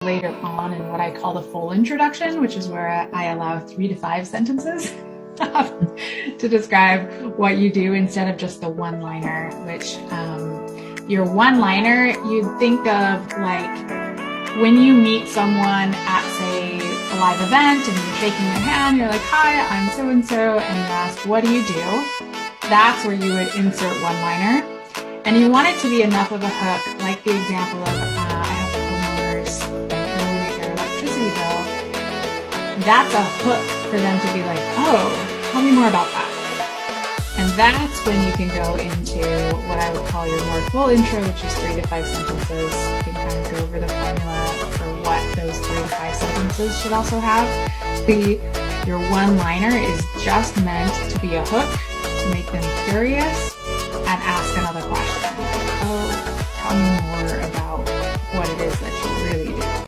later on in what I call the full introduction, which is where I allow 3 to 5 sentences to describe what you do instead of just the one-liner, which your one-liner, you'd think of like when you meet someone at, say, a live event and you're shaking their hand, you're like, hi, I'm so-and-so, and you ask, what do you do? That's where you would insert one-liner. And you want it to be enough of a hook, like the example of, I have homeowners and eliminate their electricity bill. That's a hook for them to be like, oh, tell me more about that. And that's when you can go into what I would call your more full intro, which is 3 to 5 sentences. You can kind of go over the formula for what those 3 to 5 sentences should also have. Your one-liner is just meant to be a hook to make them curious and ask another question. Oh, tell me more about what it is that you really do.